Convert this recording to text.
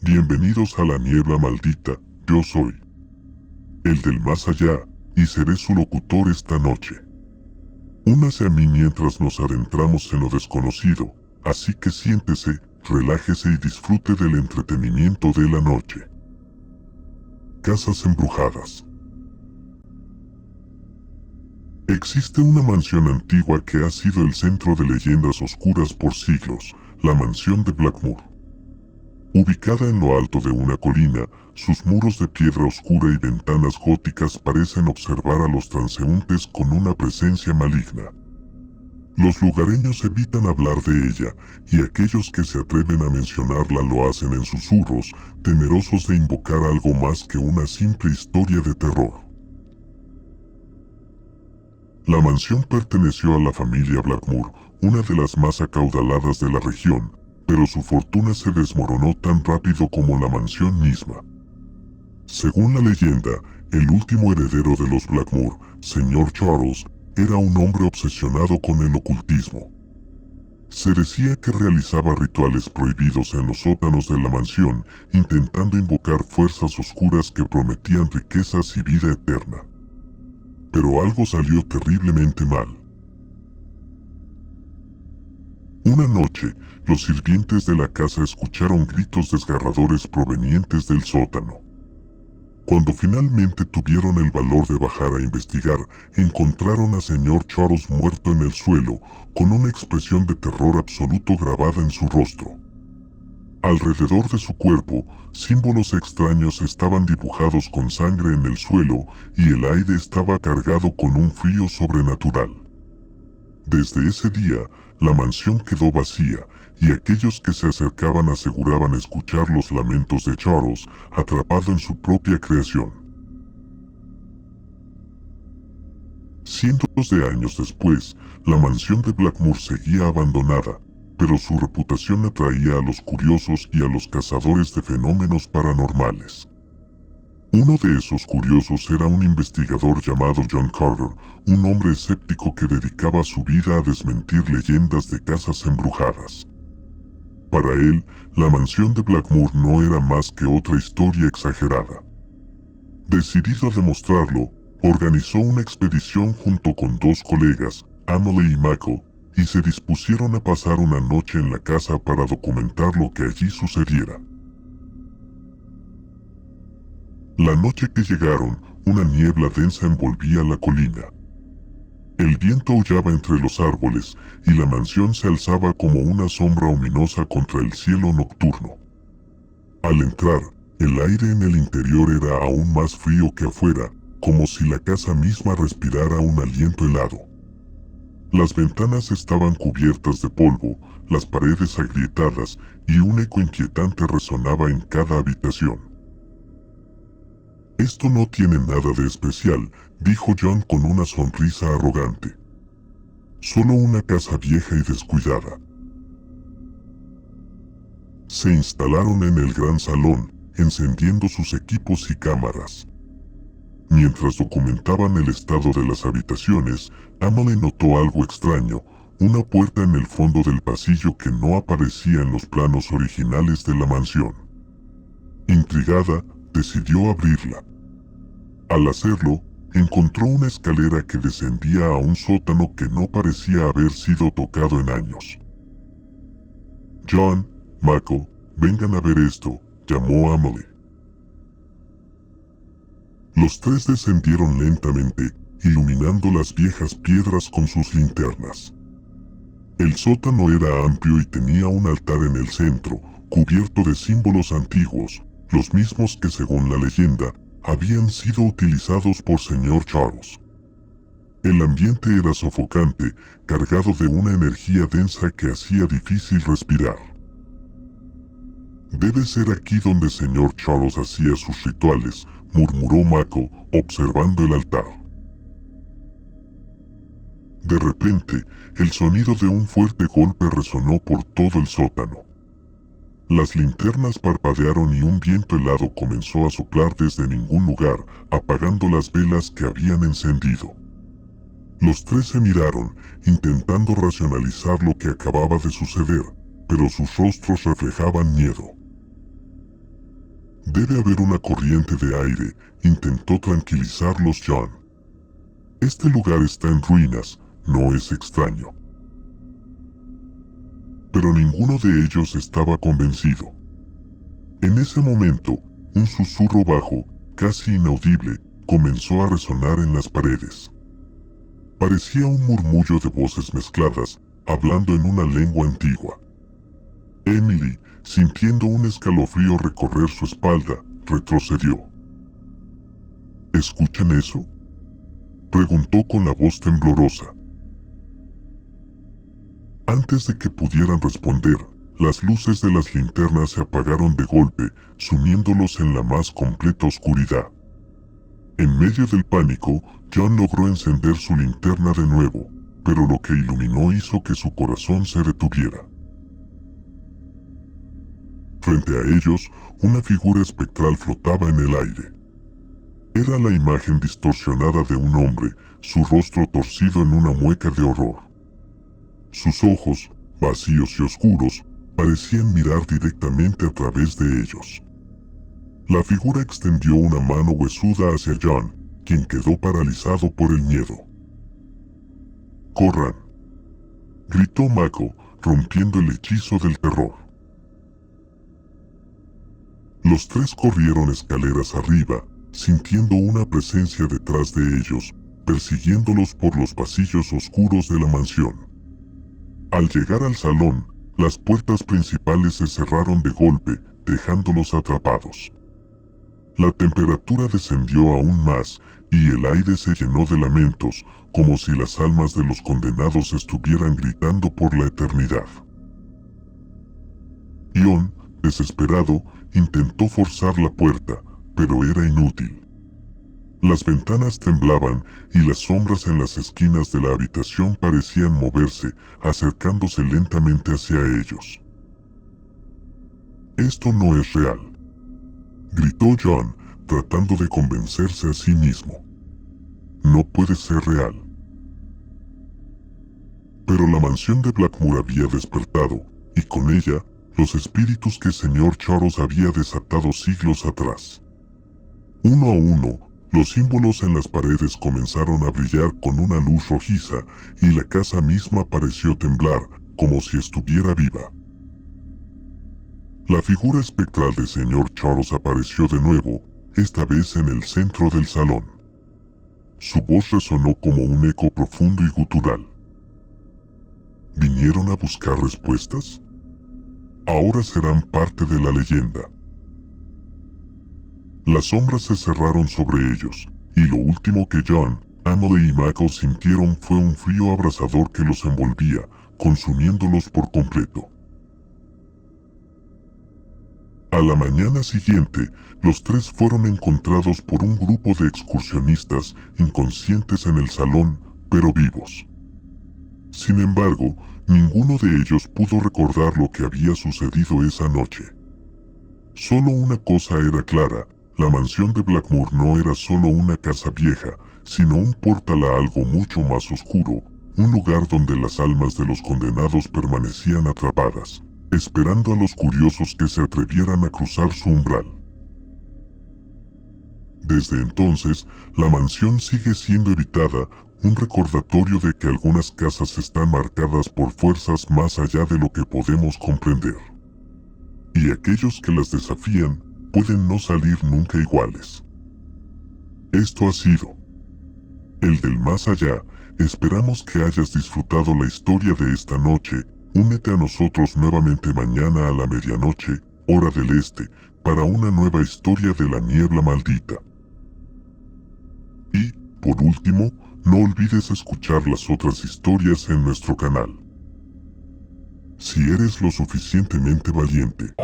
Bienvenidos a la niebla maldita, yo soy el del más allá, y seré su locutor esta noche. Únase a mí mientras nos adentramos en lo desconocido, así que siéntese, relájese y disfrute del entretenimiento de la noche. Casas embrujadas. Existe una mansión antigua que ha sido el centro de leyendas oscuras por siglos, la mansión de Blackmoor. Ubicada en lo alto de una colina, sus muros de piedra oscura y ventanas góticas parecen observar a los transeúntes con una presencia maligna. Los lugareños evitan hablar de ella, y aquellos que se atreven a mencionarla lo hacen en susurros, temerosos de invocar algo más que una simple historia de terror. La mansión perteneció a la familia Blackmoor, una de las más acaudaladas de la región, pero su fortuna se desmoronó tan rápido como la mansión misma. Según la leyenda, el último heredero de los Blackmoor, Señor Charles, era un hombre obsesionado con el ocultismo. Se decía que realizaba rituales prohibidos en los sótanos de la mansión, intentando invocar fuerzas oscuras que prometían riquezas y vida eterna. Pero algo salió terriblemente mal. Una noche, los sirvientes de la casa escucharon gritos desgarradores provenientes del sótano. Cuando finalmente tuvieron el valor de bajar a investigar, encontraron a Señor Charles muerto en el suelo, con una expresión de terror absoluto grabada en su rostro. Alrededor de su cuerpo, símbolos extraños estaban dibujados con sangre en el suelo, y el aire estaba cargado con un frío sobrenatural. Desde ese día, la mansión quedó vacía, y aquellos que se acercaban aseguraban escuchar los lamentos de Charles, atrapado en su propia creación. Cientos de años después, la mansión de Blackmoor seguía abandonada, pero su reputación atraía a los curiosos y a los cazadores de fenómenos paranormales. Uno de esos curiosos era un investigador llamado John Carter, un hombre escéptico que dedicaba su vida a desmentir leyendas de casas embrujadas. Para él, la mansión de Blackmoor no era más que otra historia exagerada. Decidido a demostrarlo, organizó una expedición junto con dos colegas, Emily y Michael, y se dispusieron a pasar una noche en la casa para documentar lo que allí sucediera. La noche que llegaron, una niebla densa envolvía la colina. El viento aullaba entre los árboles, y la mansión se alzaba como una sombra ominosa contra el cielo nocturno. Al entrar, el aire en el interior era aún más frío que afuera, como si la casa misma respirara un aliento helado. Las ventanas estaban cubiertas de polvo, las paredes agrietadas, y un eco inquietante resonaba en cada habitación. «Esto no tiene nada de especial», dijo John con una sonrisa arrogante. «Solo una casa vieja y descuidada». Se instalaron en el gran salón, encendiendo sus equipos y cámaras. Mientras documentaban el estado de las habitaciones, Emily notó algo extraño, una puerta en el fondo del pasillo que no aparecía en los planos originales de la mansión. Intrigada, decidió abrirla. Al hacerlo, encontró una escalera que descendía a un sótano que no parecía haber sido tocado en años. «John, Michael, vengan a ver esto», llamó Emily. Los tres descendieron lentamente, iluminando las viejas piedras con sus linternas. El sótano era amplio y tenía un altar en el centro, cubierto de símbolos antiguos, los mismos que, según la leyenda, habían sido utilizados por Señor Charles. El ambiente era sofocante, cargado de una energía densa que hacía difícil respirar. «Debe ser aquí donde Señor Charles hacía sus rituales», murmuró Mako, observando el altar. De repente, el sonido de un fuerte golpe resonó por todo el sótano. Las linternas parpadearon y un viento helado comenzó a soplar desde ningún lugar, apagando las velas que habían encendido. Los tres se miraron, intentando racionalizar lo que acababa de suceder, pero sus rostros reflejaban miedo. Debe haber una corriente de aire, intentó tranquilizarlos John. Este lugar está en ruinas, no es extraño. Pero ninguno de ellos estaba convencido. En ese momento, un susurro bajo, casi inaudible, comenzó a resonar en las paredes. Parecía un murmullo de voces mezcladas, hablando en una lengua antigua. Emily, sintiendo un escalofrío recorrer su espalda, retrocedió. ¿Escuchan eso?, preguntó con la voz temblorosa. Antes de que pudieran responder, las luces de las linternas se apagaron de golpe, sumiéndolos en la más completa oscuridad. En medio del pánico, John logró encender su linterna de nuevo, pero lo que iluminó hizo que su corazón se detuviera. Frente a ellos, una figura espectral flotaba en el aire. Era la imagen distorsionada de un hombre, su rostro torcido en una mueca de horror. Sus ojos, vacíos y oscuros, parecían mirar directamente a través de ellos. La figura extendió una mano huesuda hacia John, quien quedó paralizado por el miedo. ¡Corran!, gritó Mako, rompiendo el hechizo del terror. Los tres corrieron escaleras arriba, sintiendo una presencia detrás de ellos, persiguiéndolos por los pasillos oscuros de la mansión. Al llegar al salón, las puertas principales se cerraron de golpe, dejándolos atrapados. La temperatura descendió aún más, y el aire se llenó de lamentos, como si las almas de los condenados estuvieran gritando por la eternidad. John, desesperado, intentó forzar la puerta, pero era inútil. Las ventanas temblaban y las sombras en las esquinas de la habitación parecían moverse, acercándose lentamente hacia ellos. «Esto no es real», gritó John, tratando de convencerse a sí mismo. «No puede ser real». Pero la mansión de Blackmore había despertado, y con ella, los espíritus que el Sr. Charles había desatado siglos atrás. Uno a uno, los símbolos en las paredes comenzaron a brillar con una luz rojiza, y la casa misma pareció temblar, como si estuviera viva. La figura espectral del Sr. Charles apareció de nuevo, esta vez en el centro del salón. Su voz resonó como un eco profundo y gutural. ¿Vinieron a buscar respuestas? Ahora serán parte de la leyenda. Las sombras se cerraron sobre ellos, y lo último que John, Emily y Mako sintieron fue un frío abrasador que los envolvía, consumiéndolos por completo. A la mañana siguiente, los tres fueron encontrados por un grupo de excursionistas inconscientes en el salón, pero vivos. Sin embargo, ninguno de ellos pudo recordar lo que había sucedido esa noche. Solo una cosa era clara: la mansión de Blackmore no era solo una casa vieja, sino un portal a algo mucho más oscuro, un lugar donde las almas de los condenados permanecían atrapadas, esperando a los curiosos que se atrevieran a cruzar su umbral. Desde entonces, la mansión sigue siendo habitada, un recordatorio de que algunas casas están marcadas por fuerzas más allá de lo que podemos comprender. Y aquellos que las desafían, pueden no salir nunca iguales. Esto ha sido El del Más Allá. Esperamos que hayas disfrutado la historia de esta noche. Únete a nosotros nuevamente mañana a la medianoche, hora del este, para una nueva historia de la niebla maldita. Y, por último, no olvides escuchar las otras historias en nuestro canal. Si eres lo suficientemente valiente.